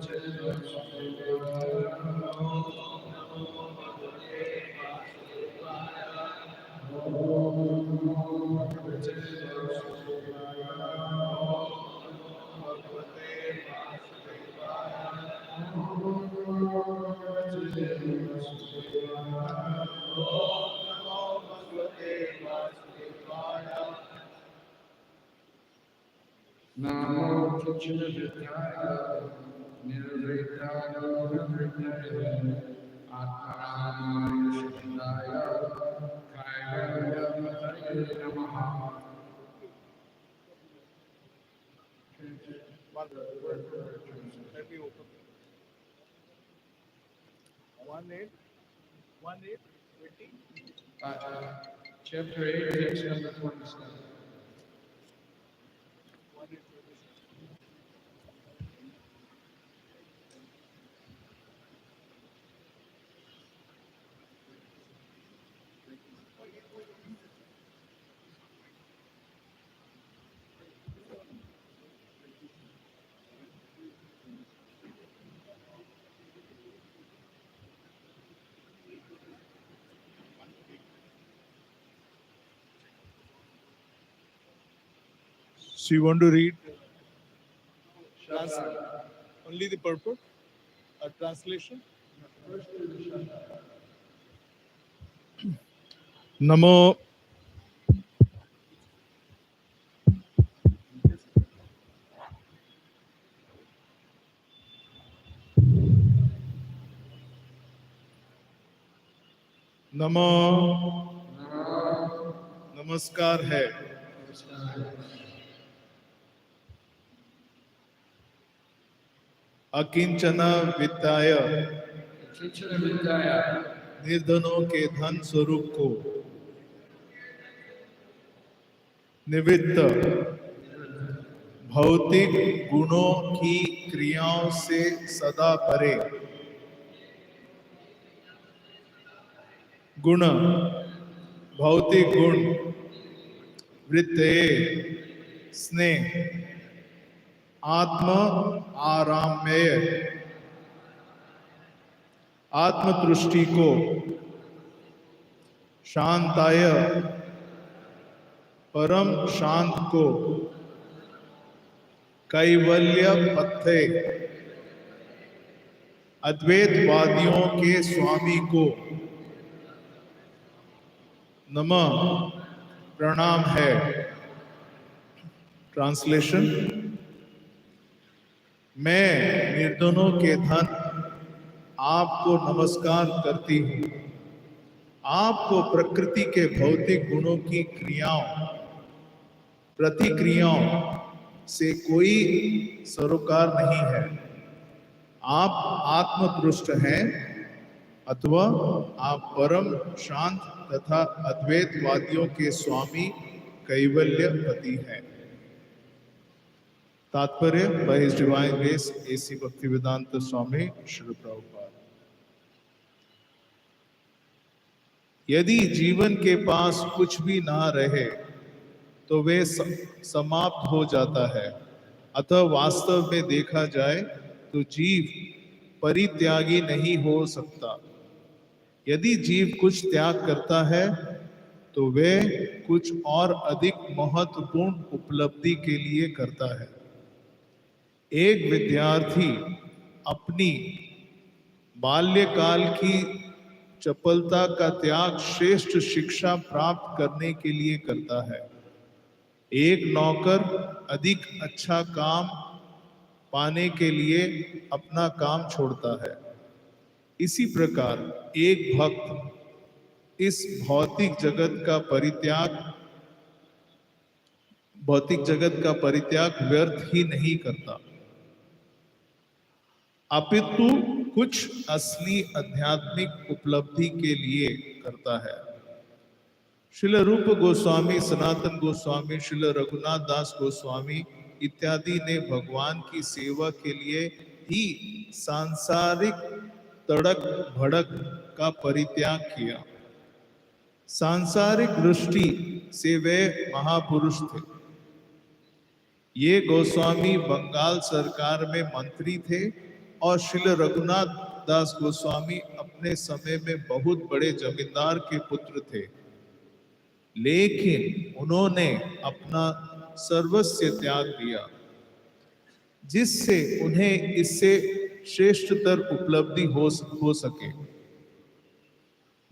Let me open. 1:8, 1:8, 20. Chapter 8, text number 27. 1:8. So you want to read only the purport, a translation? Namo नमो नमस्कार है अकिंचन वित्ताय निर्धनों के धन स्वरूप को निवृत्त भौतिक गुणों की क्रियाओं से सदा परे गुण भौतिक गुण वृत्तये स्नेह आत्म आराम्य आत्मतृष्टि को शांताय परम शांत को कैवल्य पथे अद्वैतवादियों के स्वामी को नमः प्रणाम है। ट्रांसलेशन। मैं निर्धनों के धन आपको नमस्कार करती हूँ। आपको प्रकृति के भौतिक गुणों की क्रियाओं प्रतिक्रियाओं से कोई सरोकार नहीं है। आप आत्मतृष्ट हैं अथवा आप परम शांत तथा अद्वैतवादियों के स्वामी कैवल्य पति हैं। तात्पर्य by his divine grace A C Bhaktivedanta Swami Shri Prabhupada. यदि जीवन के पास कुछ भी ना रहे तो वे समाप्त हो जाता है। अतः वास्तव में देखा जाए तो जीव परित्यागी नहीं हो सकता। यदि जीव कुछ त्याग करता है तो वे कुछ और अधिक महत्वपूर्ण उपलब्धि के लिए करता है। एक विद्यार्थी अपनी बाल्यकाल की चपलता का त्याग श्रेष्ठ शिक्षा प्राप्त करने के लिए करता है। एक नौकर अधिक अच्छा काम पाने के लिए अपना काम छोड़ता है। इसी प्रकार एक भक्त इस भौतिक जगत का परित्याग व्यर्थ ही नहीं करता, अपितु कुछ असली आध्यात्मिक उपलब्धि के लिए करता है। श्रील रूप गोस्वामी, सनातन गोस्वामी, श्रील रघुनाथ दास गोस्वामी इत्यादि ने भगवान की सेवा के लिए ही सांसारिक तड़क भड़क का परित्याग किया। सांसारिक दृष्टि से वे महापुरुष थे। ये गोस्वामी बंगाल सरकार में मंत्री थे और श्रील रघुनाथ दास गोस्वामी अपने समय में बहुत बड़े जमींदार के पुत्र थे, लेकिन उन्होंने अपना सर्वस्व त्याग दिया, जिससे उन्हें इससे श्रेष्ठतर उपलब्धि हो सके।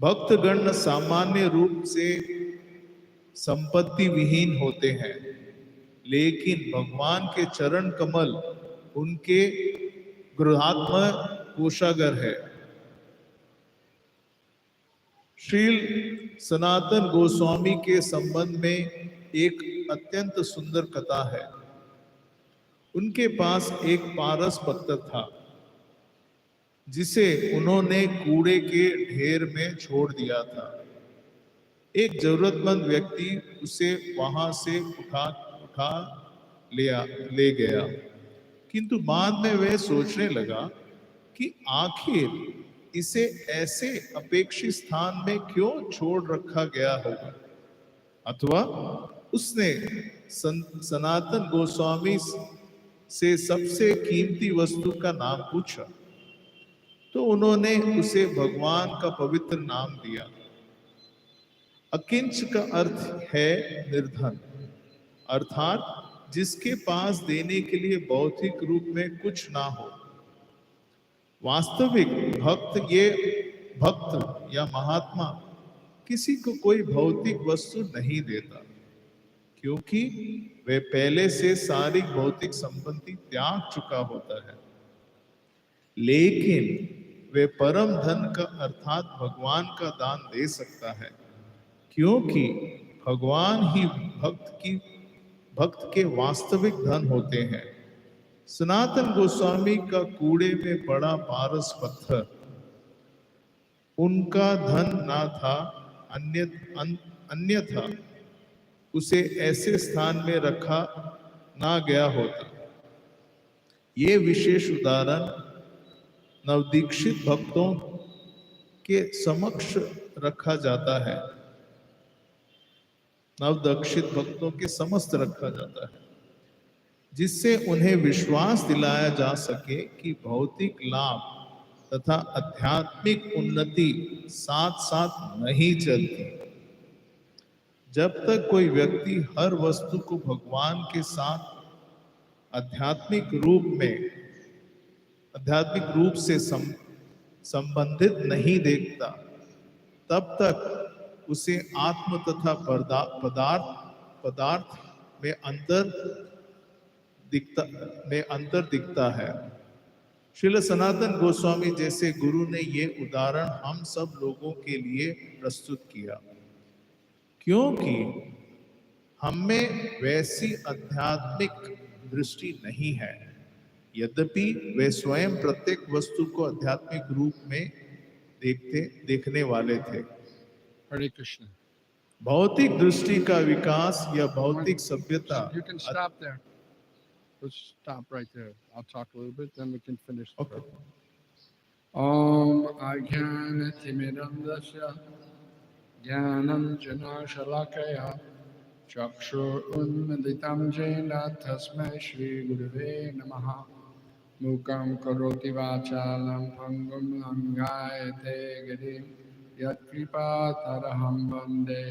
भक्तगण सामान्य रूप से संपत्ति विहीन होते हैं, लेकिन भगवान के चरण कमल उनके गृहात्म कोषागर है। श्रील सनातन गोस्वामी के संबंध में एक अत्यंत सुंदर कथा है। उनके पास एक पारस पत्थर था, जिसे उन्होंने कूड़े के ढेर में छोड़ दिया था। एक जरूरतमंद व्यक्ति उसे वहां से उठा उठा ले गया, किंतु बाद में वह सोचने लगा कि आखिर इसे ऐसे अपेक्षित स्थान में क्यों छोड़ रखा गया होगा, अथवा उसने सनातन गोस्वामी से सबसे कीमती वस्तु का नाम पूछा, तो उन्होंने उसे भगवान का पवित्र नाम दिया। अकिंच का अर्थ है निर्धन, अर्थात जिसके पास देने के लिए भौतिक रूप में कुछ ना हो। वास्तविक भक्त या महात्मा किसी को कोई भौतिक वस्तु नहीं देता, क्योंकि वह पहले से सारी भौतिक संपत्ति त्याग चुका होता है। लेकिन वे परम धन का अर्थात भगवान का दान दे सकता है, क्योंकि भगवान ही भक्त के वास्तविक धन होते हैं। सनातन गोस्वामी का कूड़े में पड़ा पारस पत्थर उनका धन ना था, अन्यथा उसे ऐसे स्थान में रखा ना गया होता। ये विशेष उदाहरण नवदीक्षित भक्तों के समक्ष रखा जाता है, नवदीक्षित भक्तों के समस्त रखा जाता है, जिससे उन्हें विश्वास दिलाया जा सके कि भौतिक लाभ तथा आध्यात्मिक उन्नति साथ साथ नहीं चलती। जब तक कोई व्यक्ति हर वस्तु को भगवान के साथ आध्यात्मिक रूप से संबंधित नहीं देखता, तब तक उसे आत्म तथा पदार्थ में अंतर दिखता है। श्रील सनातन गोस्वामी जैसे गुरु ने ये उदाहरण हम सब लोगों के लिए प्रस्तुत किया, क्योंकि हमें वैसी आध्यात्मिक दृष्टि नहीं है, यद्यपि वे स्वयं प्रत्येक वस्तु को आध्यात्मिक रूप में देखने वाले थे। Hare Krishna. भौतिक दृष्टि का विकास या भौतिक सभ्यता। You can stop there. Let's stop right there. I'll talk a little bit, then we can finish. Okay. Om Ajnanatimidam Dasya Jnanam Janashalakaya Chakshur Unmaditam Jena Tasmai Shri Gurave Namaha Mukam Karoti Vachalam Pangum Langayate Giri Yat Kripa Taraham Bande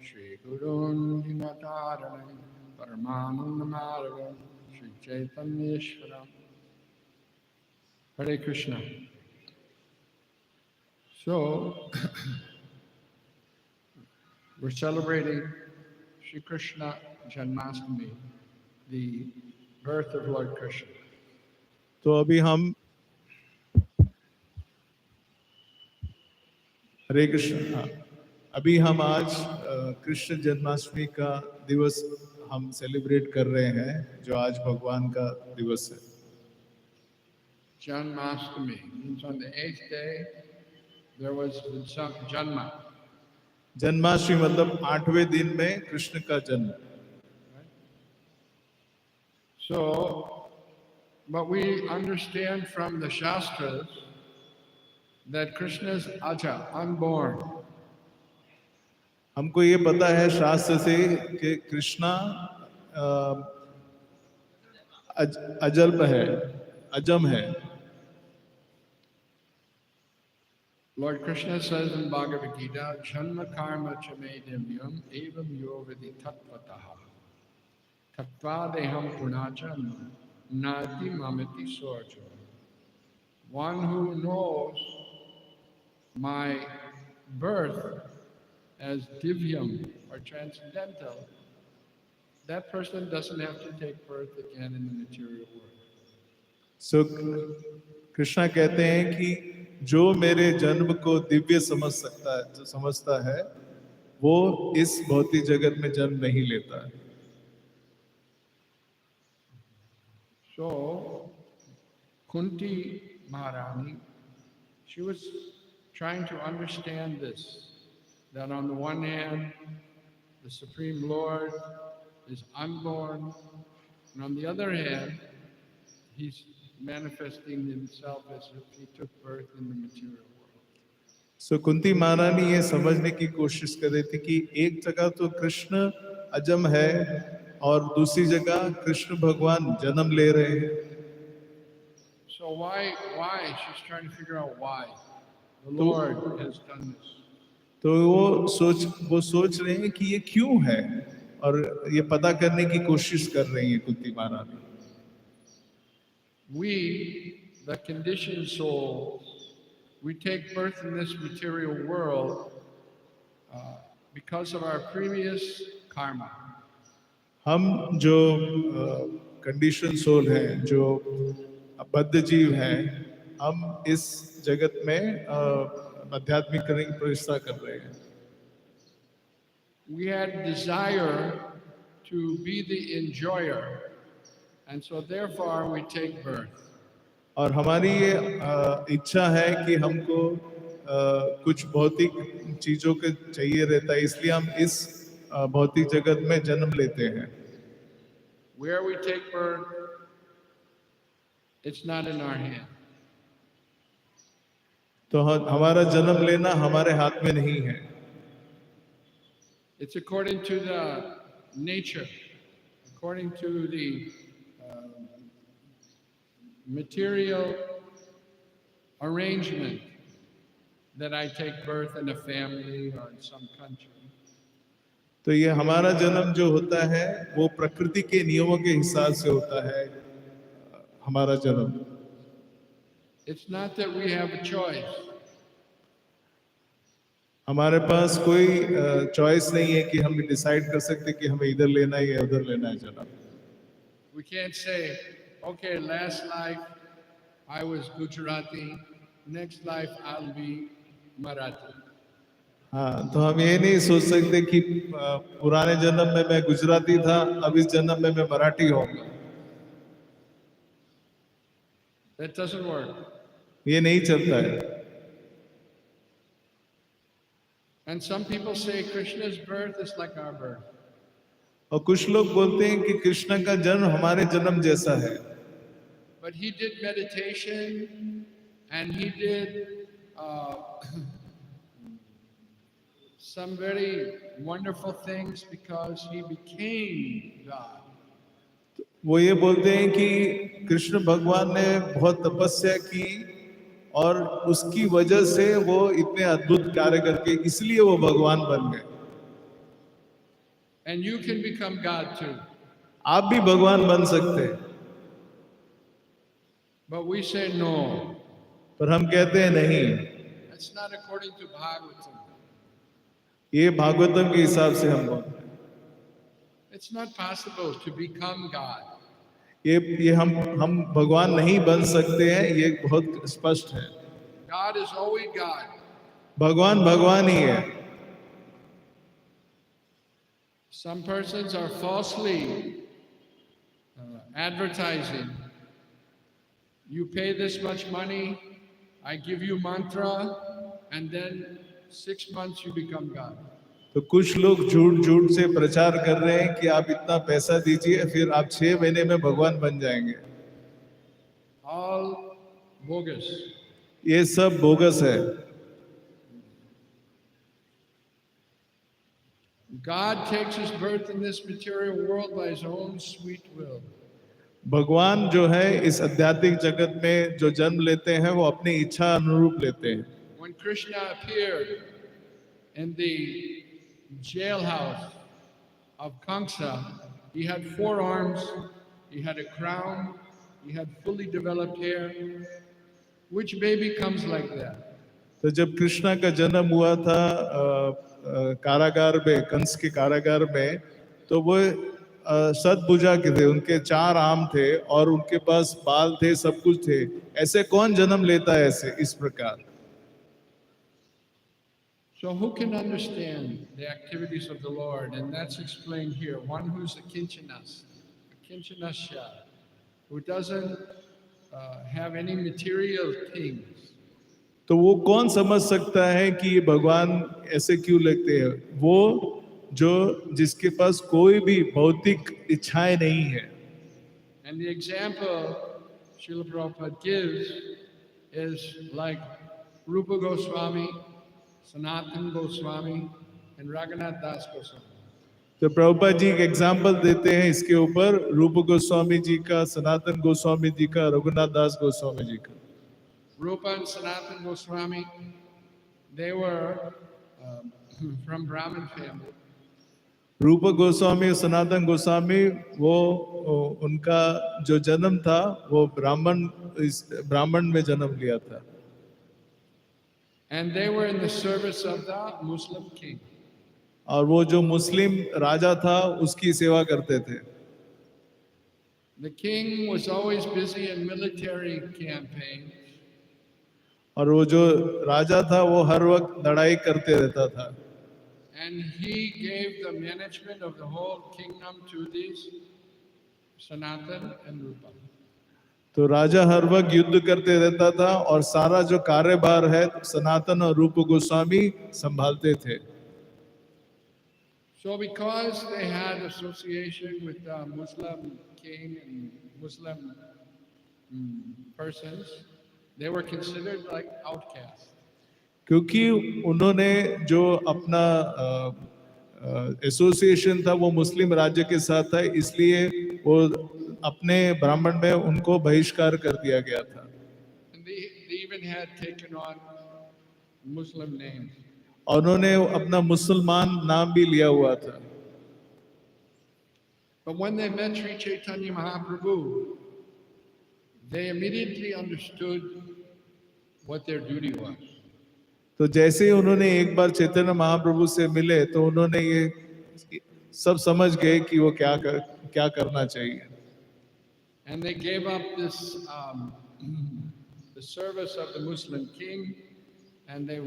Shri Gurun Dinataranam Paramanandamarvam Shri Chaitanyeshwaram. Hare Krishna. So, we're celebrating Shri Krishna Janmastami, the birth of Lord Krishna. तो अभी हम हरे कृष्ण, अभी हम आज कृष्ण जन्माष्टमी का दिवस हम celebrate कर रहे हैं, जो आज भगवान का दिवस है। Janmastami means on the 8th day there was Janma. Janmashtami मतलब 8वें दिन में कृष्ण का जन्म। So, but we understand from the Shastras that Krishna is Aja, unborn. हमको ये पता है शास्त्र से कि कृष्णा अजम है। Lord Krishna says in Bhagavad Gita, Janma karma cha me divyam evam yo vidi tattvataha. Tattva deham punacha nati mamiti sorjo. One who knows my birth as divyam or transcendental, that person doesn't have to take birth again in the material world. सो कृष्णा कहते हैं कि जो मेरे जन्म को दिव्य समझ सकता है, जो समझता है, वो इस भौतिक जगत में जन्म नहीं लेता है। So, Kunti Maharani, she was trying to understand this, that on the one hand, the Supreme Lord is unborn, and on the other hand, he's manifesting himself as if he took birth in the material world. सो कुंती महारानी ये समझने की कोशिश कर रही थी कि एक जगह तो कृष्ण अजम है और दूसरी जगह कृष्ण भगवान जन्म ले रहे हैं। So why? She's trying to figure out why the Lord has done this. तो वो सोच रहे हैं कि ये क्यों है, और ये पता करने की कोशिश कर रही है कुंती महारानी। We, the conditioned souls, we take birth in this material world because of our previous karma. हम जो कंडीशन सोल हैं, जो बद्ध जीव हैं, हम इस जगत में आध्यात्मिक करने की प्रचेष्टा कर रहे हैं। We had desire to be the enjoyer, and so therefore we take birth. और हमारी ये इच्छा है कि हमको कुछ भौतिक चीजों के चाहिए रहता है, इसलिए हम इस भौतिक जगत में जन्म लेते हैं। Where we take birth, it's not in our hand. तो हमारा जन्म लेना हमारे हाथ में नहीं है। It's according to the nature, according to the material arrangement that I take birth in a family or in some country. तो ये हमारा जन्म जो होता है वो प्रकृति के नियमों के हिसाब से होता है हमारा जन्म। It's not that we have a choice. हमारे पास कोई चॉइस नहीं है कि हम डिसाइड कर सकते कि हमें इधर लेना है या उधर लेना है जन्म। We can't say, okay, last life I was Gujarati, next life I'll be Marathi. हाँ, तो हम ये नहीं सोच सकते कि पुराने जन्म में मैं गुजराती था, अब इस जन्म में मैं मराठी होऊंगा। That doesn't work. ये नहीं चलता है। And some people say Krishna's birth is like our birth. और कुछ लोग बोलते हैं कि कृष्ण का जन्म हमारे जन्म जैसा है। But he did meditation and he did some very wonderful things because he became God. वो ये बोलते हैं कि कृष्ण भगवान ने बहुत तपस्या की और उसकी वजह से वो इतने अद्भुत कार्य करके इसलिए वो भगवान बन गए। And you can become God too. आप भी भगवान बन सकते हैं। But we say no. पर हम कहते हैं नहीं, That's not according to Bhagavatam. ये भागवतम के हिसाब से हम बोलते हैं। It's not possible to become God. ये हम भगवान नहीं बन सकते हैं, ये बहुत स्पष्ट है। God is always God. भगवान भगवान ही है। Some persons are falsely advertising. You pay this much money, I give you mantra, and then 6 months you become God. तो कुछ लोग झूठ से प्रचार कर रहे हैं कि आप इतना पैसा दीजिए, फिर आप 6 महीने में भगवान बन जाएंगे। All bogus. ये सब बोगस है। God takes his birth in this material world by his own sweet will. भगवान जो है इस आध्यात्मिक जगत में जो जन्म लेते हैं वो अपनी इच्छा अनुरूप लेते हैं। when Krishna appeared in the jailhouse of Kamsa, he had 4 arms, he had a crown, he had fully developed hair. Which baby comes like that? तो जब कृष्णा का जन्म हुआ था कारागार में, कंस के कारागार में, तो वो सतभुजा के थे, उनके 4 आर्म थे और उनके पास बाल थे, सब कुछ थे। ऐसे कौन जन्म लेता है ऐसे इस प्रकार? So who can understand the activities of the Lord? And that's explained here. One who's a kinchanasya, who doesn't have any material things. तो वो कौन समझ सकता है कि ये भगवान ऐसे क्यों लगते हैं? वो जो जिसके पास कोई भी भौतिक इच्छाएं नहीं है। And the example Srila Prabhupada gives is like Rupa Goswami, Sanatana Goswami, and Raghunath Das Goswami. तो प्रभुपाद जी एक एग्जाम्पल देते हैं इसके ऊपर, रूप गोस्वामी जी का, सनातन गोस्वामी जी का, रघुनाथ दास गोस्वामी जी का। Rupa and Sanatana Goswami, they were from Brahmin family. रूप गोस्वामी और सनातन गोस्वामी वो उनका जो जन्म था वो ब्राह्मण में जन्म लिया था। And they were in the service of the Muslim king. और वो जो मुस्लिम राजा था उसकी सेवा करते थे। The king was always busy in military campaigns. और वो जो राजा था वो हर वक्त लड़ाई करते रहता था। And he gave the management of the whole kingdom to these Sanatan and Rupa. तो राजा हर वक्त युद्ध करते रहता था और सारा जो कार्यभार है सनातन और रूप गोस्वामी संभालते थे। So because they had association with the Muslim king and Muslim persons, they were considered like outcasts. क्योंकि उन्होंने जो अपना एसोसिएशन था वो मुस्लिम राज्य के साथ था, इसलिए वो अपने ब्राह्मण में उनको बहिष्कार कर दिया गया था। And they even had taken on Muslim names. और उन्होंने अपना मुसलमान नाम भी लिया हुआ था। But when they met Sri Chaitanya Mahaprabhu, they immediately understood what their duty was. तो जैसे ही उन्होंने एक बार चैतन्य महाप्रभु से मिले तो उन्होंने ये सब समझ गए कि वो क्या करना चाहिए। And they gave up this the service of the Muslim king, and they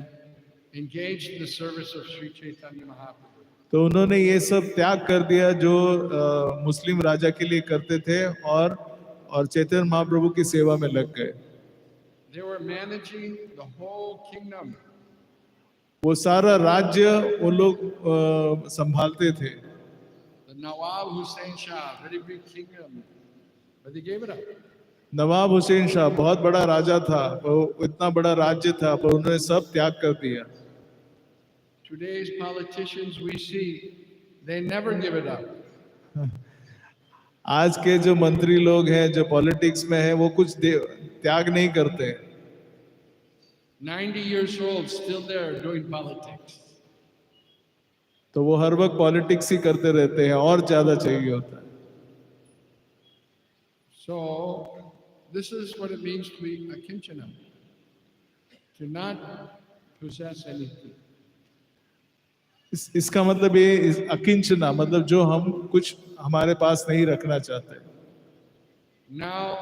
engaged in the service of Sri Chaitanya Mahaprabhu. तो उन्होंने ये सब त्याग कर दिया जो मुस्लिम राजा के लिए करते थे और चैतन्य महाप्रभु की सेवा में लग गए। They were managing the whole kingdom. वो सारा राज्य वो लोग संभालते थे। The Nawab Hussain Shah, very big kingdom, but they gave it up. नवाब हुसैन शाह बहुत बड़ा राजा था, वो इतना बड़ा राज्य था, पर उन्होंने सब त्याग कर दिया। Today's politicians we see, they never give it up. आज के जो मंत्री लोग हैं जो पॉलिटिक्स में हैं वो कुछ त्याग नहीं करते। 90 years old, still there doing politics. तो वो हर वक्त पॉलिटिक्स ही करते रहते हैं और ज्यादा चाहिए होता है। So this is what it means to be a kinchana, to not possess anything. इसका मतलब ये अकिंचना मतलब जो हम कुछ हमारे पास नहीं रखना चाहते। Now,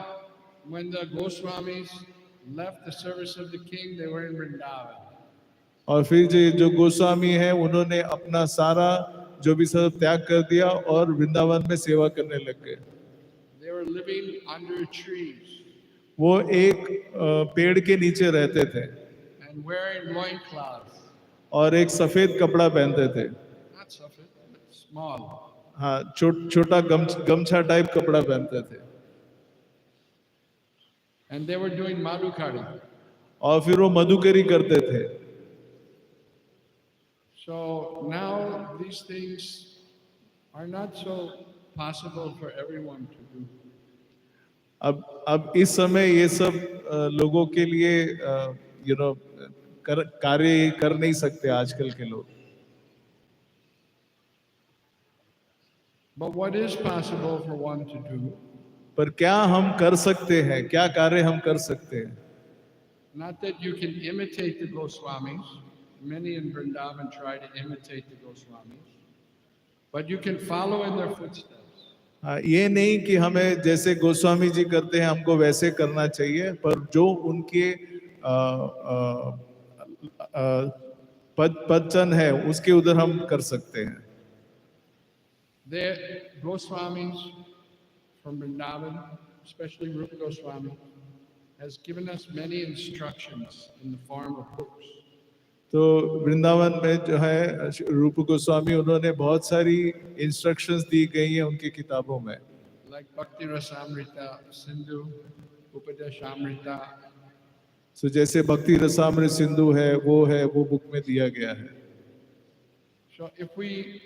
when the Goswamis left the service of the king, they were in Vrindavan. और फिर जो गोस्वामी है उन्होंने अपना सारा जो भी सब त्याग कर दिया और वृंदावन में सेवा करने लग गए। They were living under trees वो एक पेड़ के नीचे रहते थे and wearing loincloths. और एक सफेद कपड़ा पहनते थे। Not suffered, but small. हाँ, छोटा गमछा टाइप कपड़ा पहनते थे। And they were doing madhukari. और फिर वो मधुकरी करते थे। So now these things are not so possible for everyone to do. अब इस समय ये सब लोगों के लिए कार्य कर नहीं सकते आजकल के लोग। But what is possible for one to do? पर क्या हम कर सकते हैं, क्या कार्य हम कर सकते हैं? Not that you can imitate the Goswamis. Many in Vrindavan try to imitate the Goswamis. But you can follow in their footsteps. ये नहीं कि हमें जैसे गोस्वामी जी करते हैं हमको वैसे करना चाहिए, पर जो उनके अ, अ, अ, पदचन है उसके उधर हम कर सकते हैं। The Goswamis from Vrindavan, especially Rupa Goswami, has given us many instructions in the form of books. तो वृंदावन में जो है रूप गोस्वामी, उन्होंने बहुत सारी इंस्ट्रक्शंस दी गई हैं उनकी किताबों में, Like Bhakti Rasamrita, Sindhu, Upadeshamrita. तो जैसे भक्ति रसामृत सिंधु है वो बुक में दिया गया है। So if we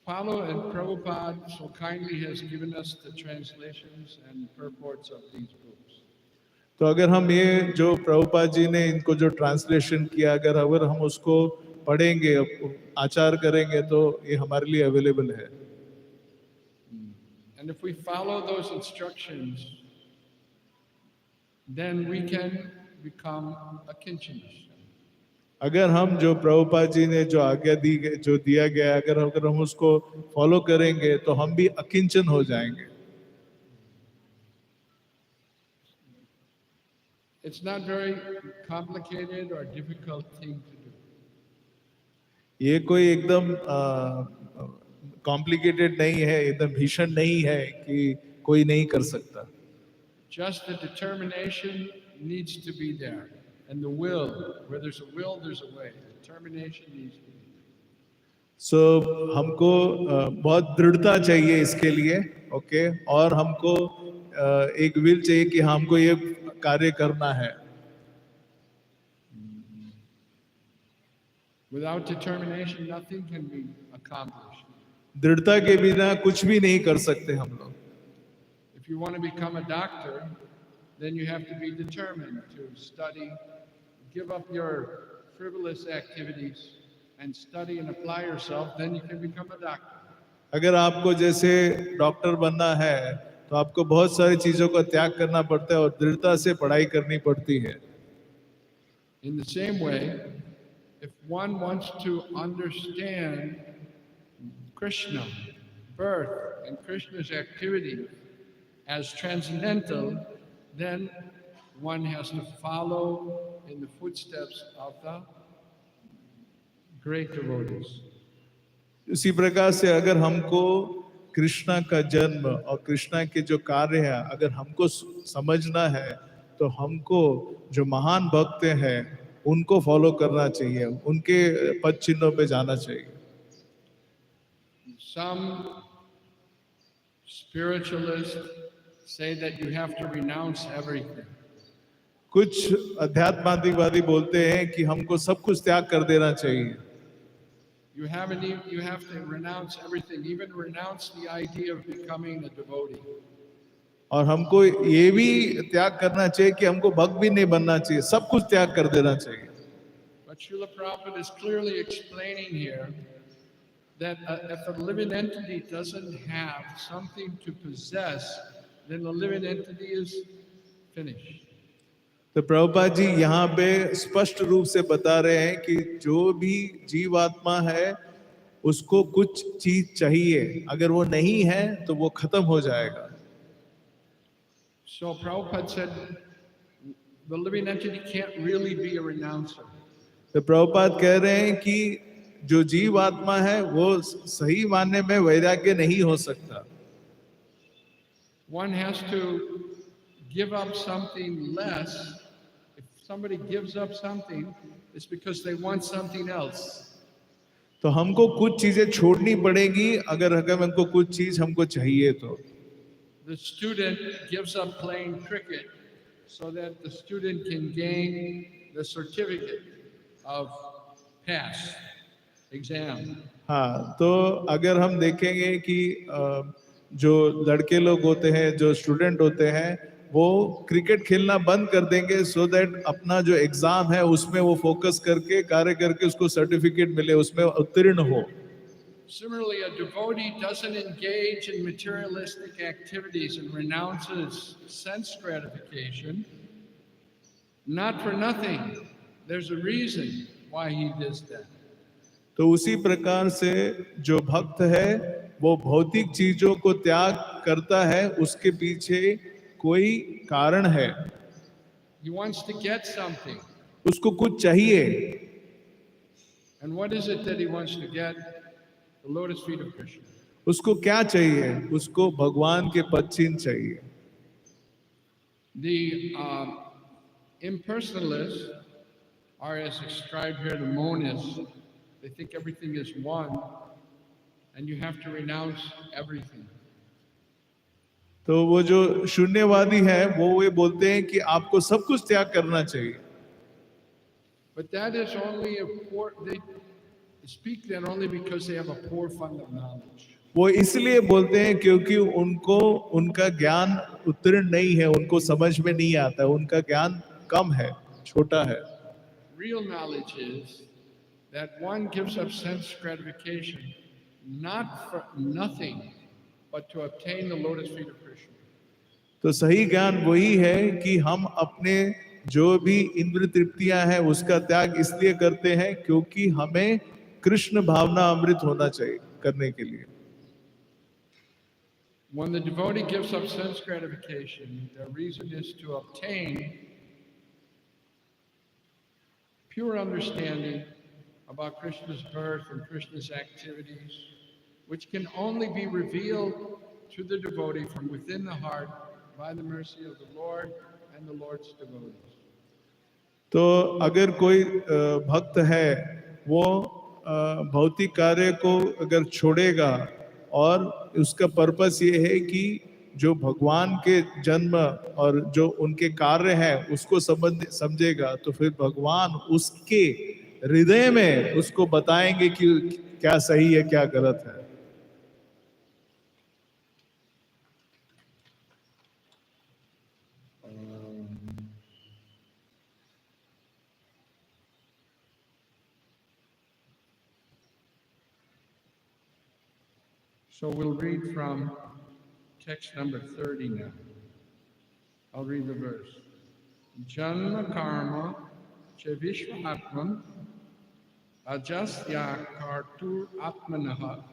follow, and Prabhupada so kindly has given us the translations and purports of these books. तो अगर हम ये जो प्रभुपाद जी ने इनको जो ट्रांसलेशन किया, अगर हम उसको पढ़ेंगे, आचार करेंगे, तो ये हमारे लिए अवेलेबल है। And if we follow those instructions, then we can become a Kinchanas. अगर हम जो प्रभुपाद जी ने जो आज्ञा दी, जो दिया गया, अगर हम उसको फॉलो करेंगे तो हम भी अकिंचन हो जाएंगे। It's not very complicated or difficult thing to do. ये कोई एकदम कॉम्प्लिकेटेड नहीं है, एकदम भीषण नहीं है कि कोई नहीं कर सकता। Just the determination needs to be there, and the will. Where there's a will, there's a way. Determination needs to be there. सो हमको बहुत दृढ़ता चाहिए इसके लिए, ओके, और हमको एक विल चाहिए कि हमको ये कार्य करना है। Without determination, nothing can be accomplished. दृढ़ता के बिना कुछ भी नहीं कर सकते हम लोग। If you want to become a doctor, then you have to be determined to study, give up your frivolous activities, and study and apply yourself. Then you can become a doctor. अगर आपको जैसे doctor बनना है तो आपको बहुत सारी चीजों का त्याग करना पड़ता है और दृढ़ता से पढ़ाई करनी पड़ती है। In the same way, if one wants to understand Krishna, birth, and Krishna's activity as transcendental, then one has to follow in the footsteps of the great devotees. उसी प्रकार से अगर हमको कृष्णा का जन्म और कृष्णा के जो कार्य है अगर हमको समझना है, तो हमको जो महान भक्त हैं उनको फॉलो करना चाहिए, उनके पद चिन्हों पे जाना चाहिए। Some spiritualists say that you have to renounce everything. कुछ अध्यात्मवादी बोलते हैं कि हमको सब कुछ त्याग कर देना चाहिए। You have to renounce everything, even renounce the idea of becoming a devotee. और हमको ये भी त्याग करना चाहिए कि हमको भक्त भी नहीं बनना चाहिए, सब कुछ त्याग कर देना चाहिए। But Srila Prabhupada is clearly explaining here that if a living entity doesn't have something to possess, then the living entity is finished. तो प्रभुपाद जी यहाँ पे स्पष्ट रूप से बता रहे हैं कि जो भी जीवात्मा है उसको कुछ चीज चाहिए, अगर वो नहीं है तो वो खत्म हो जाएगा। So Prabhupada said the living entity can't really be a renouncer. तो प्रभुपाद कह रहे हैं कि जो जीवात्मा है वो सही मानने में वैराग्य नहीं हो सकता। One has to give up something less. If somebody gives up something, it's because they want something else. तो हमको कुछ चीजें छोड़नी पड़ेगी अगर हमको कुछ चीज हमको चाहिए तो। The student gives up playing cricket so that the student can gain the certificate of pass exam. हाँ, तो अगर हम देखेंगे कि जो लड़के लोग होते हैं, जो स्टूडेंट होते हैं, वो क्रिकेट खेलना बंद कर देंगे सो दैट अपना जो एग्जाम है उसमें वो फोकस करके कार्य करके उसको सर्टिफिकेट मिले, उसमें उत्तीर्ण हो। Similarly, a devotee doesn't engage in materialistic activities and renounces sense gratification, not for nothing. There's a reason why he does that. तो उसी प्रकार से जो भक्त है वो भौतिक चीजों को त्याग करता है, उसके पीछे कोई कारण है, He wants to get something. उसको कुछ चाहिए। And what is it that he wants to get? The lotus feet of Krishna. उसको क्या चाहिए? उसको भगवान के पद चिन्ह चाहिए। The impersonalists are, as described here, the monists. They think everything is one, and you have to renounce everything. तो वो जो शून्यवादी है वो ये बोलते हैं कि आपको सब कुछ त्याग करना चाहिए। But that is only a poor, they speak that only because they have a poor fund of knowledge. वो इसलिए बोलते हैं क्योंकि उनको उनका ज्ञान उत्तीर्ण नहीं है, उनको समझ में नहीं आता है, उनका ज्ञान कम है, छोटा है। Real knowledge is that one gives up sense gratification not for nothing, but to obtain the lotus feet of Krishna. तो सही ज्ञान वही है कि हम अपने जो भी इंद्रिय तृप्तियां हैं उसका त्याग इसलिए करते हैं क्योंकि हमें कृष्ण भावना अमृत होना चाहिए करने के लिए। When the devotee gives up sense gratification, the reason is to obtain pure understanding about Krishna's birth and Krishna's activities, which can only be revealed to the devotee from within the heart by the mercy of the Lord and the Lord's devotees. तो अगर कोई भक्त है वो भौतिक कार्य को अगर छोड़ेगा और उसका पर्पस ये है कि जो भगवान के जन्म और जो उनके कार्य हैं उसको समझेगा, तो फिर भगवान उसके हृदय में उसको बताएंगे कि क्या सही है क्या गलत है। So we'll read from text number 30 now. I'll read the verse. Janma karma chevishvatman ajasya kartur atmanaha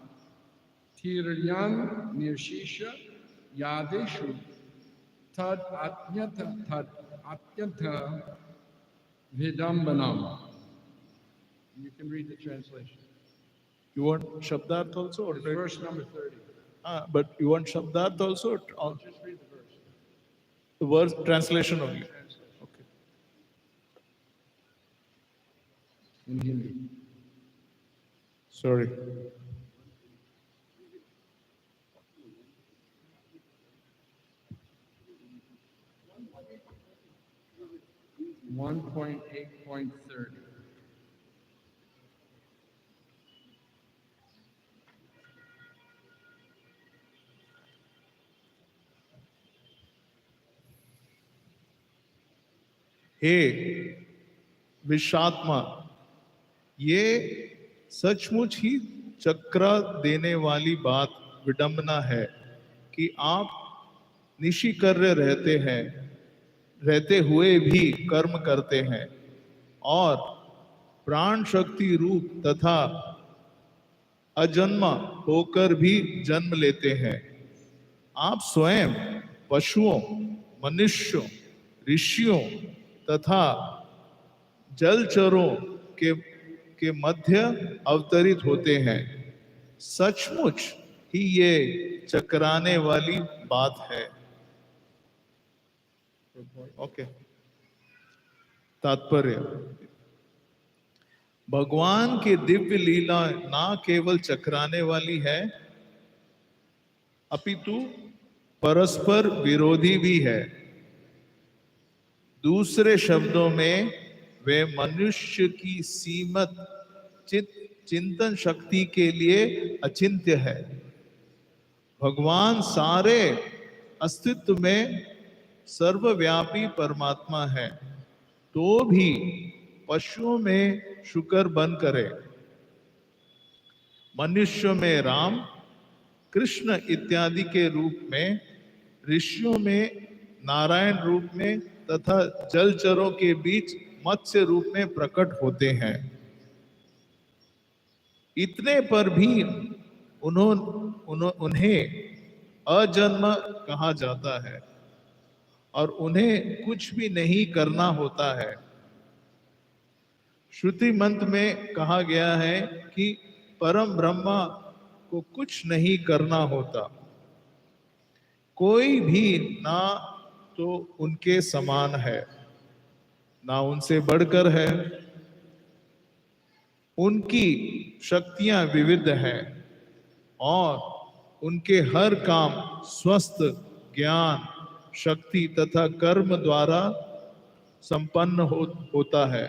tiryan nirshisha yadeshu tad atyatha vidambanam. You can read the translation. You want Shabdarth also? Or It's verse number 30. But you want Shabdarth also? Or Just read the verse. the verse translation only? Okay. In Hindi. Sorry. One point 8.30. हे विश्वात्मा, ये सचमुच ही चक्रा देने वाली बात विडंबना है कि आप निशिकर्य रहते हुए भी कर्म करते हैं और प्राण शक्ति रूप तथा अजन्मा होकर भी जन्म लेते हैं। आप स्वयं पशुओं, मनुष्यों, ऋषियों तथा जलचरों के मध्य अवतरित होते हैं। सचमुच ही ये चकराने वाली बात है। ओके। तात्पर्य, भगवान की दिव्य लीला ना केवल चकराने वाली है अपितु परस्पर विरोधी भी है। दूसरे शब्दों में वे मनुष्य की सीमित चिंतन शक्ति के लिए अचिंत्य है। भगवान सारे अस्तित्व में सर्वव्यापी परमात्मा है, तो भी पशुओं में शुकर बन करे, मनुष्य में राम, कृष्ण इत्यादि के रूप में, ऋषियों में नारायण रूप में तथा जलचरों के बीच मत्स्य रूप में प्रकट होते हैं। इतने पर भी उन्हें अजन्म कहा जाता है और उन्हें कुछ भी नहीं करना होता है। श्रुति मंत्र में कहा गया है कि परम ब्रह्मा को कुछ नहीं करना होता, कोई भी ना तो उनके समान है, ना उनसे बढ़कर है। उनकी शक्तियां विविध हैं और उनके हर काम स्वस्थ, ज्ञान, शक्ति तथा कर्म द्वारा संपन्न होता है।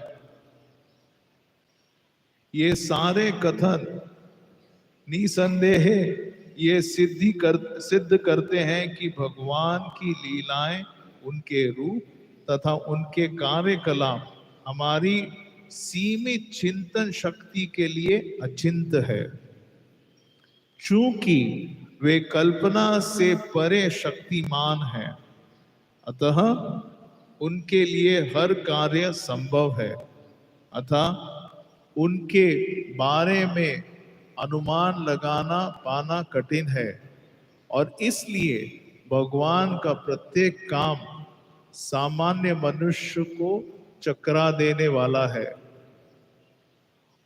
ये सारे कथन निसंदेह ये सिद्ध करते हैं कि भगवान की लीलाएं, उनके रूप तथा उनके कार्यकलाप हमारी सीमित चिंतन शक्ति के लिए अचिंत्य है। चूंकि वे कल्पना से परे शक्तिमान हैं, अतः उनके लिए हर कार्य संभव है। अतः उनके बारे में अनुमान लगाना पाना कठिन है और इसलिए भगवान का प्रत्येक काम सामान्य मनुष्य को चकरा देने वाला है।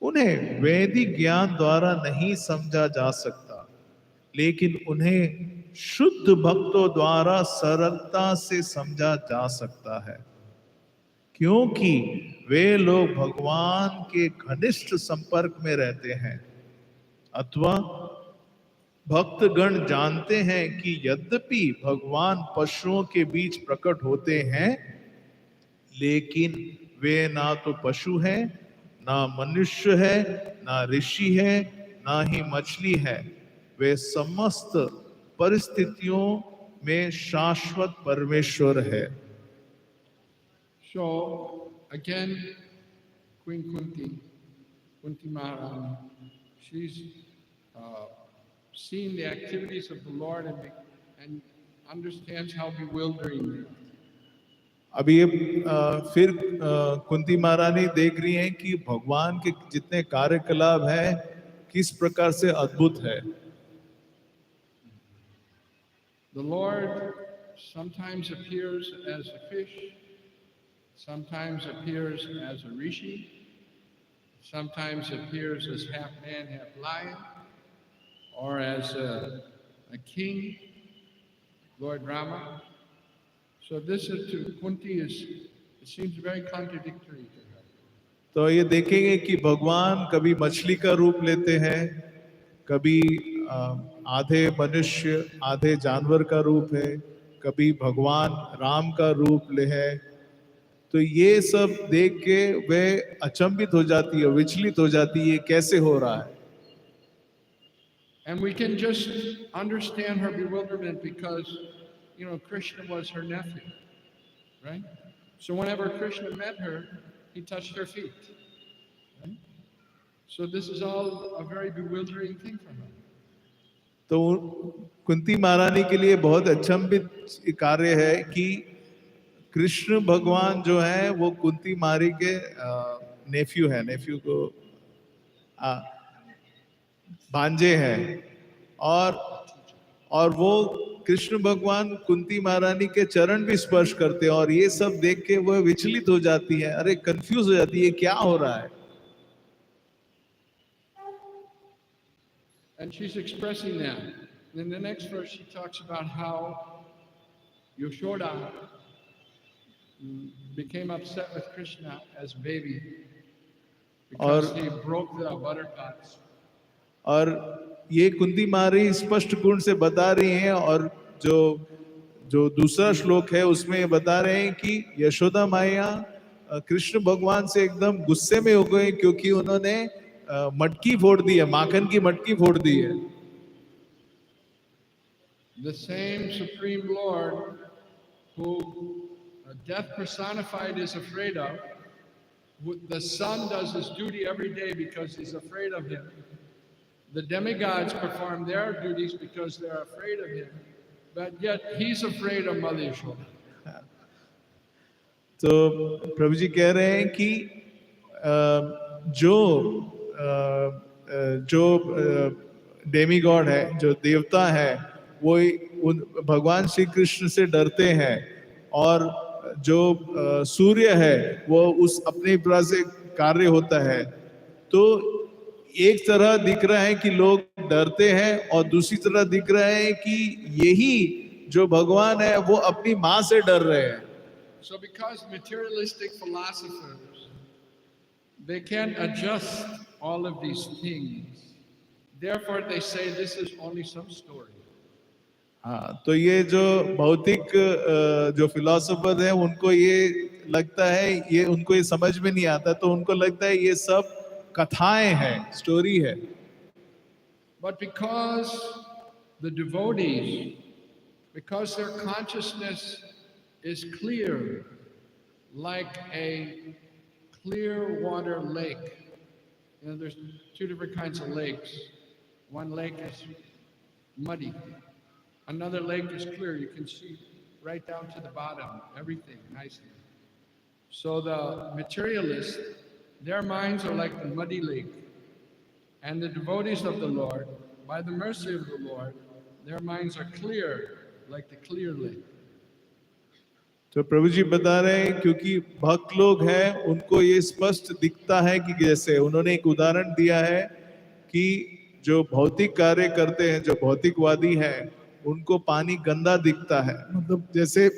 उन्हें वैदिक ज्ञान द्वारा नहीं समझा जा सकता, लेकिन उन्हें शुद्ध भक्तों द्वारा सरलता से समझा जा सकता है, क्योंकि वे लोग भगवान के घनिष्ठ संपर्क में रहते हैं। अथवा भक्तगण जानते हैं कि यद्यपि भगवान पशुओं के बीच प्रकट होते हैं, लेकिन वे ना तो पशु हैं, ना मनुष्य है, ना ऋषि है, ना ही मछली है। वे समस्त परिस्थितियों में शाश्वत परमेश्वर है। So again, Queen Kunti Maharani, she's seen the activities of the Lord and understands how bewildering they are. अभी ये फिर कुंती महारानी देख रही हैं कि भगवान के जितने कार्यकलाप हैं किस प्रकार से अद्भुत है। The Lord sometimes appears as a fish, sometimes appears as a rishi, sometimes appears as half man, half lion, or as a king, Lord Rama. So this is to Kunti it seems very contradictory to her. तो ये देखेंगे कि भगवान कभी मछली का रूप लेते हैं, कभी आधे मनुष्य आधे जानवर का रूप है, कभी भगवान राम का रूप ले है। तो ये सब देख के वे अचंभित हो जाती है, विचलित हो जाती है, कैसे हो रहा है। And we can just understand her bewilderment because, Krishna was her nephew, right? So whenever Krishna met her, he touched her feet. Right? So this is all a very bewildering thing for her. तो कुंती महारानी के लिए बहुत अचंभित कार्य है कि कृष्ण भगवान जो है वो कुंती मारी के नेफ्यू को भांजे हैं और वो कृष्ण भगवान कुंती महारानी के चरण भी स्पर्श करते हैं और ये सब देख के वो विचलित हो जाती है, अरे कंफ्यूज हो जाती है, क्या हो रहा है। And she's expressing that. And in the next verse, she talks about how Yashoda became upset with Krishna as a baby because he broke the butter pots. और ये कुंती मारी स्पष्ट गुण से बता रही हैं और जो दूसरा श्लोक है उसमें बता रहे हैं कि यशोदा मैया कृष्ण भगवान से एकदम गुस्से में हो गए क्योंकि उन्होंने मटकी फोड़ दी है, माखन की मटकी फोड़ दी है। The same Supreme Lord who death personified is afraid of. The sun does his duty every day because he's afraid of him. The demigods perform their duties because they're afraid of him. But yet he's afraid of Mother Yashoda. तो प्रभु जी कह रहे हैं कि जो Demi God है, जो देवता है, वो भगवान श्री कृष्ण से डरते हैं, और जो सूर्य है वो उस अपने प्रकार से कार्य होता है। तो एक तरह दिख रहा है कि लोग डरते हैं, और दूसरी तरह दिख रहा है कि यही जो भगवान है वो अपनी माँ से डर रहे हैं। So because materialistic philosophers, they can't adjust all of these things, therefore they say this is only some story. हाँ, तो ये जो भौतिक जो फिलोसोफर है, उनको ये लगता है, ये उनको ये समझ में नहीं आता, तो उनको लगता है ये सब कथाएं हैं, स्टोरी है। But because the devotees, because their consciousness is clear, like a clear water lake. You know, there's two different kinds of lakes. One lake is muddy. Another lake is clear. You can see right down to the bottom, everything nicely. So the materialists, their minds are like the muddy lake. And the devotees of the Lord, by the mercy of the Lord, their minds are clear, like the clear lake. तो प्रभु जी बता रहे हैं, क्योंकि भक्त लोग हैं, उनको ये स्पष्ट दिखता है कि जैसे उन्होंने एक उदाहरण दिया है कि जो भौतिक कार्य करते हैं, जो भौतिकवादी हैं, उनको पानी गंदा दिखता है, मतलब जैसे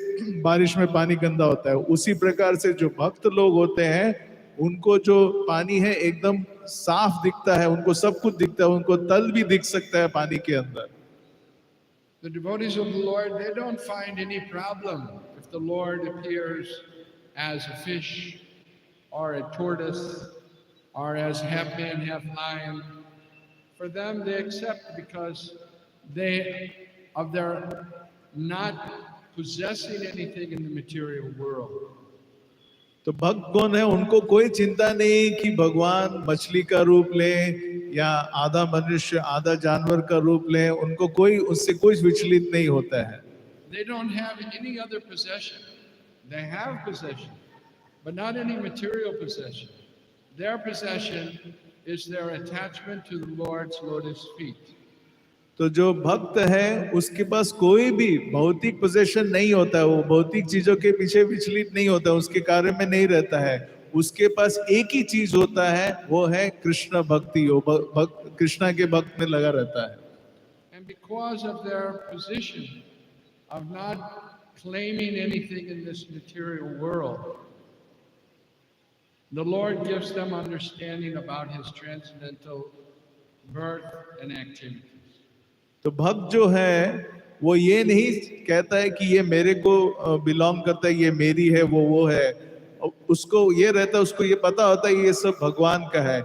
बारिश में पानी गंदा होता है, उसी प्रकार से जो भक्त लोग होते हैं, उनको जो पानी है एकदम साफ दिखता है, उनको सब कुछ दिखता है, उनको तल भी दिख सकता है पानी के अंदर। The devotees of the Lord, they don't find any problem if the Lord appears as a fish or a tortoise or as half man, half lion. For them, they accept because of their not possessing anything in the material world. तो भक्त कौन है, उनको कोई चिंता नहीं कि भगवान मछली का रूप ले या आधा मनुष्य आधा जानवर का रूप ले, उनको कोई उससे कोई विचलित नहीं होता है। They don't have any other possession. They have possession, but not any material possession. Their possession is their attachment to the Lord's lotus feet. तो जो भक्त है उसके पास कोई भी भौतिक पोजेशन नहीं होता है, वो भौतिक चीजों के पीछे विचलित नहीं होता है, उसके कार्य में नहीं रहता है। उसके पास एक ही चीज होता है, वो है कृष्ण भक्ति, वो कृष्णा के भक्त में लगा रहता है। And because of their position of not claiming anything in this material world, the Lord gives them understanding about His transcendental birth and activities. तो भक्त जो है वो ये नहीं कहता है कि ये मेरे को बिलोंग करता है, ये मेरी है, वो है, उसको ये रहता है, उसको ये पता होता है ये सब भगवान का है।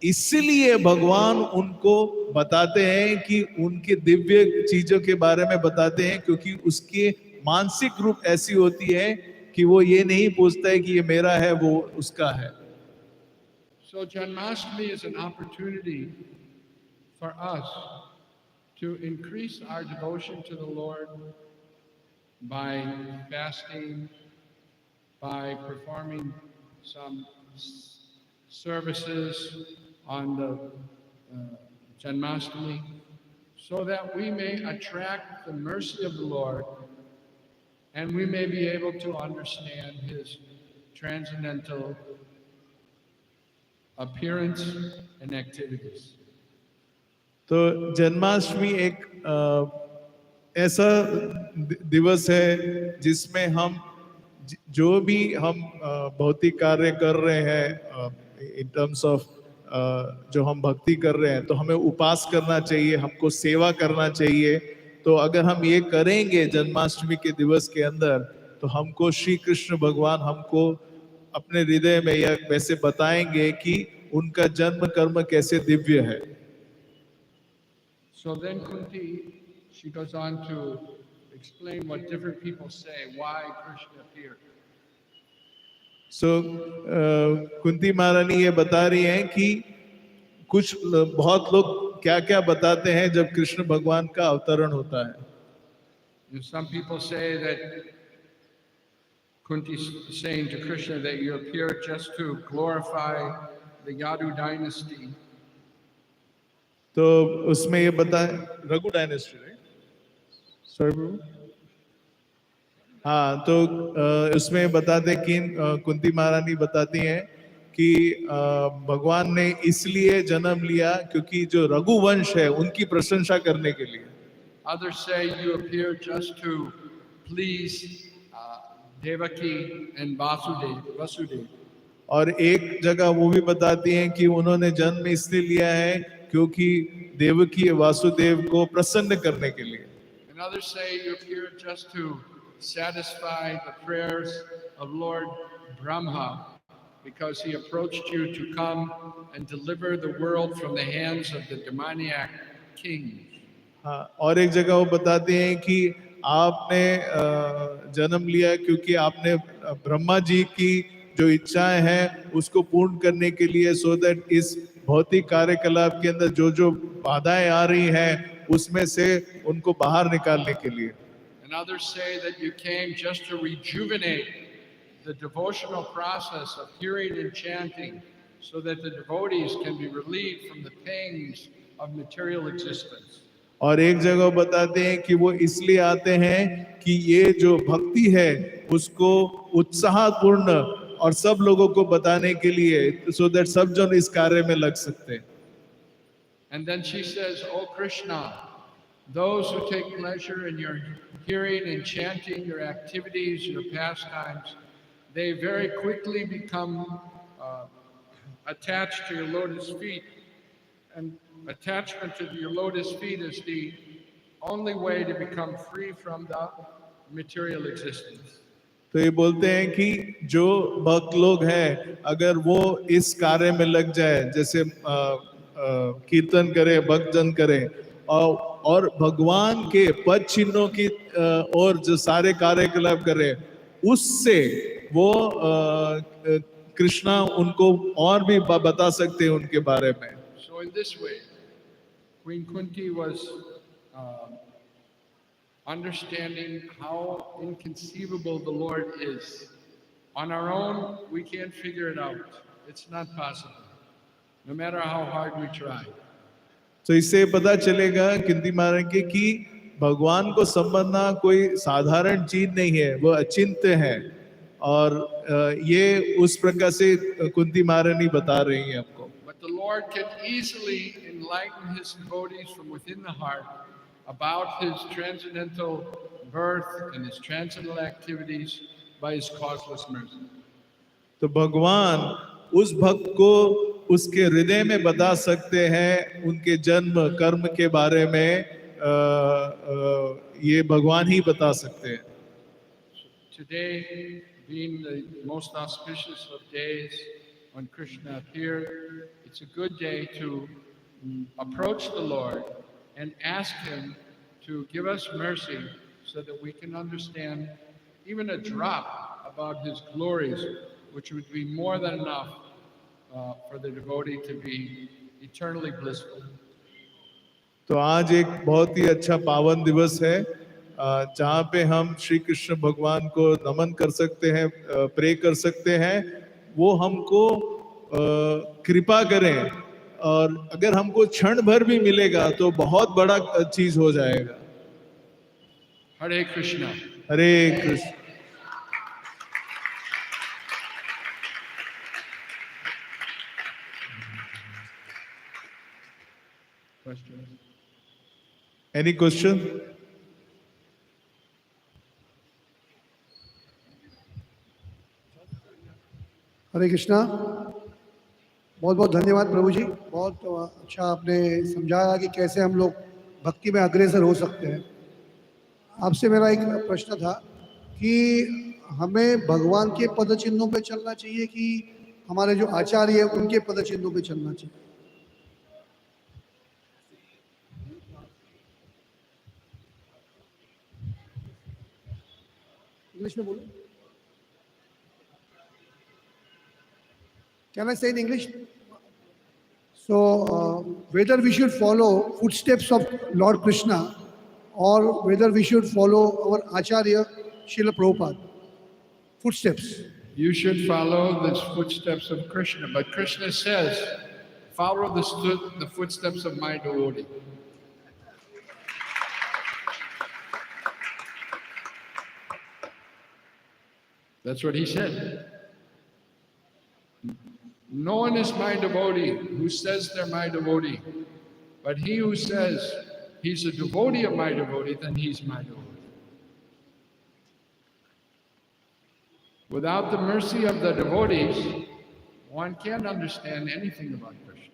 इसलिए भगवान उनको बताते हैं कि उनके दिव्य चीजों के बारे में बताते हैं, क्योंकि उसकी मानसिक रूप ऐसी होती है कि वो ये नहीं पूछता है कि ये मेरा है, वो उसका है। So Janmastami is an opportunity for us to increase our devotion to the Lord by fasting, by performing some services on the Janmastami, so that we may attract the mercy of the Lord and we may be able to understand His transcendental appearance and activities. तो जन्माष्टमी एक ऐसा दिवस है जिसमें हम जो भी हम भौतिक कार्य कर रहे हैं, इन टर्म्स ऑफ जो हम भक्ति कर रहे हैं, तो हमें उपास करना चाहिए, हमको सेवा करना चाहिए। तो अगर हम ये करेंगे जन्माष्टमी के दिवस के अंदर, तो हमको श्री कृष्ण भगवान हमको अपने हृदय में या वैसे बताएंगे कि उनका जन्म कर्म कैसे दिव्य है। So then Kunti, she goes on to explain what different people say, why Krishna appeared. सो कुंती महारानी ये बता रही हैं कि बहुत लोग क्या क्या बताते हैं जब कृष्ण भगवान का अवतरण होता है. And some people say that Kunti is saying to Krishna that you appeared just to glorify the Yadu dynasty. तो उसमें ये बताए रघु डायनेस्टी, राइट? सॉरी. हाँ, तो उसमें बताते कि कुंती महारानी बताती हैं कि भगवान ने इसलिए जन्म लिया क्योंकि जो रघुवंश है उनकी प्रशंसा करने के लिए. Others say you appeared just to please Devaki and Vasudev. और एक जगह वो भी बताती हैं कि उन्होंने जन्म इसलिए लिया है क्योंकि देवकी वासुदेव को प्रसन्न करने के लिए. And others say you appeared just to satisfy the prayers of Lord Brahma, because he approached you to come and deliver the world from the hands of the demoniac king. हाँ, और एक जगह वो बताते हैं कि आपने जन्म लिया क्योंकि आपने ब्रह्मा जी की जो इच्छाएं हैं उसको पूर्ण करने के लिए, सो दैट इस भौतिक कार्यकलाप के अंदर जो जो बाधाएं आ रही हैं उसमें से उनको बाहर निकालने के लिए. And others say that you came just to rejuvenate the devotional process of hearing and chanting, so that the devotees can be relieved from the pangs of material existence. और एक जगह बताते हैं कि वो इसलिए आते हैं कि ये जो भक्ति है उसको उत्साहपूर्ण और सब लोगों को बताने के लिए, सो दैट सब जन इस कार्य में लग सकते हैं. And then she says, "O Krishna, those who take pleasure in your hearing and chanting, your activities, your pastimes, they very quickly become attached to your lotus feet. And attachment to your lotus feet is the only way to become free from the material existence." तो ये बोलते हैं कि जो भक्त लोग हैं अगर वो इस कार्य में लग जाए, जैसे कीर्तन करे, भक्तजन करे और भगवान के पद चिन्हों की और जो सारे कार्यकलाप करे, उससे वो कृष्णा उनको और भी बता सकते हैं उनके बारे में. So in this way, Queen Kunti was understanding how inconceivable the Lord is. On our own, we can't figure it out. It's not possible, no matter how hard we try. तो इससे पता चलेगा कुंती महारानी की भगवान को समझना कोई साधारण चीज नहीं है, वो अचिंत्य है. और ये उस प्रकार से कुंती महारानी बता रही है हमको. But the Lord can easily enlighten his devotees from within the heart about his transcendental birth and his transcendental activities by his causeless mercy. तो भगवान उस भक्त को उसके हृदय में बता सकते हैं उनके जन्म कर्म के बारे में. ये भगवान ही बता सकते हैं. Today, being the most auspicious of days when Krishna appeared, it's a good day to approach the Lord and ask him to give us mercy so that we can understand even a drop about his glories, which would be more than enough for the devotee to be eternally blissful. तो आज एक बहुत ही अच्छा पावन दिवस है जहाँ पे हम श्री कृष्ण भगवान को नमन कर सकते हैं, प्रे कर सकते हैं. वो हमको कृपा करें, और अगर हमको क्षण भर भी मिलेगा तो बहुत बड़ा चीज हो जाएगा. Hare Krishna. हरे कृष्ण. Questions? Any question? हरे कृष्णा. बहुत बहुत धन्यवाद प्रभु जी. बहुत अच्छा आपने समझाया कि कैसे हम लोग भक्ति में अग्रसर हो सकते हैं. आपसे मेरा एक प्रश्न था कि हमें भगवान के पद चिन्हों पे चलना चाहिए कि हमारे जो आचार्य है उनके पद चिन्हों पे चलना चाहिए? इंग्लिश में बोलो. Can I say in English? So, whether we should follow footsteps of Lord Krishna or whether we should follow our Acharya Srila Prabhupada. Footsteps. You should follow the footsteps of Krishna. But Krishna says, follow the footsteps of my devotee. That's what he said. No one is my devotee who says they're my devotee. But he who says he's a devotee of my devotee, then he's my devotee. Without the mercy of the devotees, one can't understand anything about Krishna.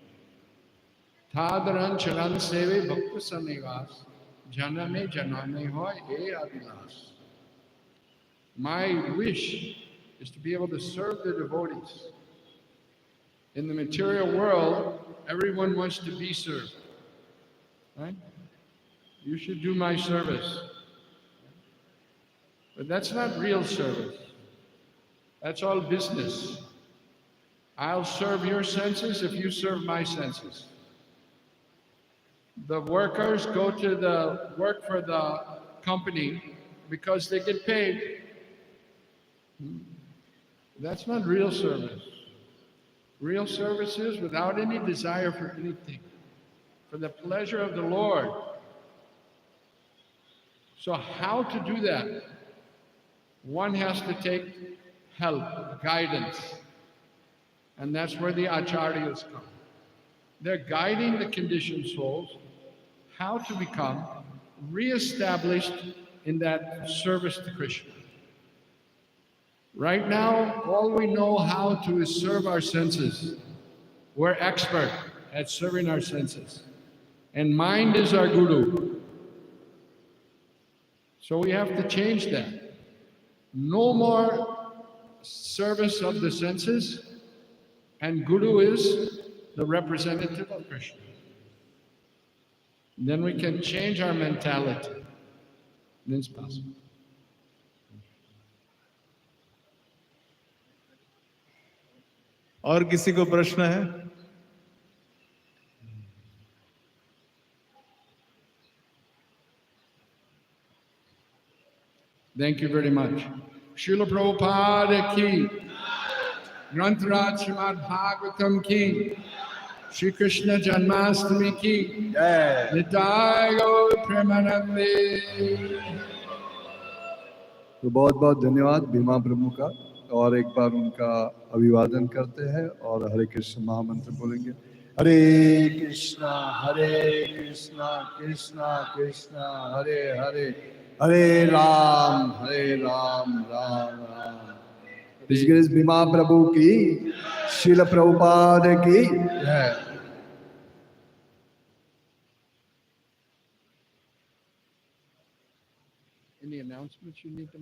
Thadaran charan seve bhakta sanivas janame janame hoy e avilas. My wish is to be able to serve the devotees. In the material world, everyone wants to be served. Right? You should do my service. But that's not real service. That's all business. I'll serve your senses if you serve my senses. The workers go to the work for the company because they get paid. That's not real service. Real service is without any desire for anything, for the pleasure of the Lord. So how to do that? One has to take help, guidance. And that's where the acharyas come. They're guiding the conditioned souls how to become reestablished in that service to Krishna. Right now, all we know how to is serve our senses. We're expert at serving our senses. And mind is our guru. So we have to change that. No more service of the senses, and guru is the representative of Krishna. Then we can change our mentality. Then it's possible. और किसी को प्रश्न है? Thank you very much. Srila Prabhupada ki, Grantaraj Srimad Bhagavatam ki, Shri Krishna Janmastami ki, Nitai Gaur Premanande. तो बहुत बहुत धन्यवाद भीमा प्रभु का, और एक बार उनका अभिवादन करते हैं और हरे कृष्ण महामंत्र बोलेंगे. हरे कृष्णा कृष्णा कृष्णा हरे हरे, हरे राम राम राम. His Grace भीमा प्रभु की, श्रील प्रभुपाद की है. Any announcements you need to